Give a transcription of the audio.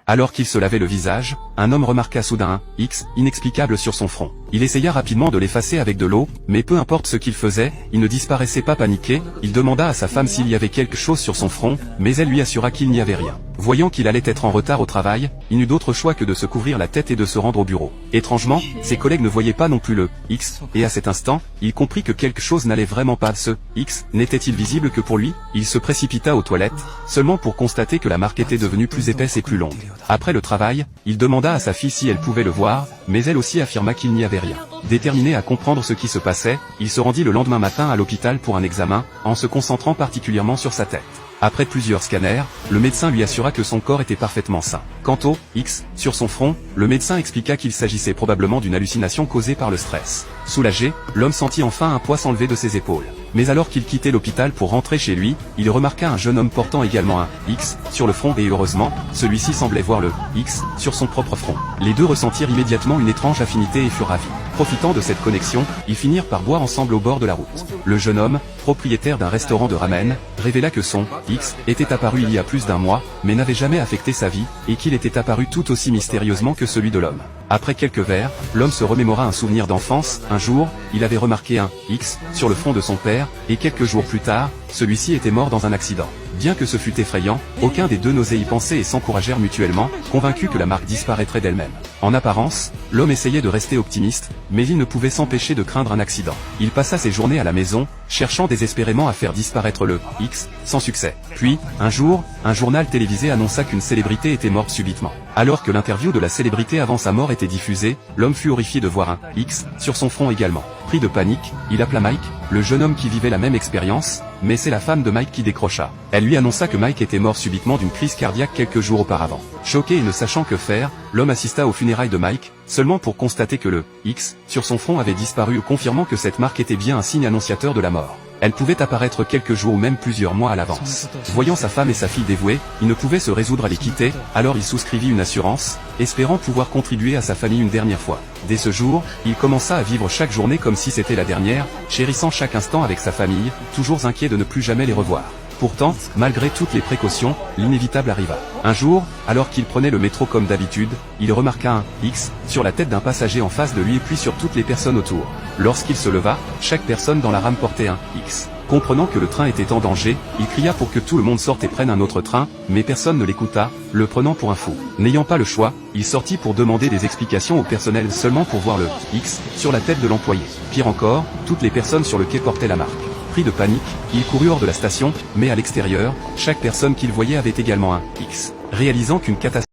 Alors qu'il se lavait le visage, un homme remarqua soudain un X inexplicable sur son front. Il essaya rapidement de l'effacer avec de l'eau, mais peu importe ce qu'il faisait, il ne disparaissait pas. Paniqué, il demanda à sa femme s'il y avait quelque chose sur son front, mais elle lui assura qu'il n'y avait rien. Voyant qu'il allait être en retard au travail, il n'eut d'autre choix que de se couvrir la tête et de se rendre au bureau. Étrangement, ses collègues ne voyaient pas non plus le X, et à cet instant, il comprit que quelque chose n'allait vraiment pas. Ce X n'était-il visible que pour lui? Il se précipita aux toilettes, seulement pour constater que la marque était devenue plus épaisse et plus longue. Après le travail, il demanda à sa fille si elle pouvait le voir, mais elle aussi affirma qu'il n'y avait rien. Déterminé à comprendre ce qui se passait, il se rendit le lendemain matin à l'hôpital pour un examen, en se concentrant particulièrement sur sa tête. Après plusieurs scanners, le médecin lui assura que son corps était parfaitement sain. Quant au X sur son front, le médecin expliqua qu'il s'agissait probablement d'une hallucination causée par le stress. Soulagé, l'homme sentit enfin un poids s'enlever de ses épaules. Mais alors qu'il quittait l'hôpital pour rentrer chez lui, il remarqua un jeune homme portant également un X sur le front et heureusement, celui-ci semblait voir le X sur son propre front. Les deux ressentirent immédiatement une étrange affinité et furent ravis. Profitant de cette connexion, ils finirent par boire ensemble au bord de la route. Le jeune homme, propriétaire d'un restaurant de ramen, révéla que son X était apparu il y a plus d'un mois, mais n'avait jamais affecté sa vie, et qu'il était apparu tout aussi mystérieusement que celui de l'homme. Après quelques verres, l'homme se remémora un souvenir d'enfance. Un jour, il avait remarqué un X sur le front de son père, et quelques jours plus tard, celui-ci était mort dans un accident. Bien que ce fût effrayant, aucun des deux n'osait y penser et s'encouragèrent mutuellement, convaincus que la marque disparaîtrait d'elle-même. En apparence, l'homme essayait de rester optimiste, mais il ne pouvait s'empêcher de craindre un accident. Il passa ses journées à la maison, cherchant désespérément à faire disparaître le X, sans succès. Puis, un jour, un journal télévisé annonça qu'une célébrité était morte subitement. Alors que l'interview de la célébrité avant sa mort était diffusée, l'homme fut horrifié de voir un X sur son front également. Pris de panique, il appela Mike, le jeune homme qui vivait la même expérience, mais c'est la femme de Mike qui décrocha. Elle lui annonça que Mike était mort subitement d'une crise cardiaque quelques jours auparavant. Choqué et ne sachant que faire, l'homme assista aux funérailles de Mike, seulement pour constater que le X sur son front avait disparu, confirmant que cette marque était bien un signe annonciateur de la mort. Elle pouvait apparaître quelques jours ou même plusieurs mois à l'avance. Voyant sa femme et sa fille dévouées, il ne pouvait se résoudre à les quitter, alors il souscrivit une assurance, espérant pouvoir contribuer à sa famille une dernière fois. Dès ce jour, il commença à vivre chaque journée comme si c'était la dernière, chérissant chaque instant avec sa famille, toujours inquiet de ne plus jamais les revoir. Pourtant, malgré toutes les précautions, l'inévitable arriva. Un jour, alors qu'il prenait le métro comme d'habitude, il remarqua un X sur la tête d'un passager en face de lui et puis sur toutes les personnes autour. Lorsqu'il se leva, chaque personne dans la rame portait un X. Comprenant que le train était en danger, il cria pour que tout le monde sorte et prenne un autre train, mais personne ne l'écouta, le prenant pour un fou. N'ayant pas le choix, il sortit pour demander des explications au personnel seulement pour voir le X sur la tête de l'employé. Pire encore, toutes les personnes sur le quai portaient la marque. Pris de panique, il courut hors de la station, mais à l'extérieur, chaque personne qu'il voyait avait également un X. Réalisant qu'une catastrophe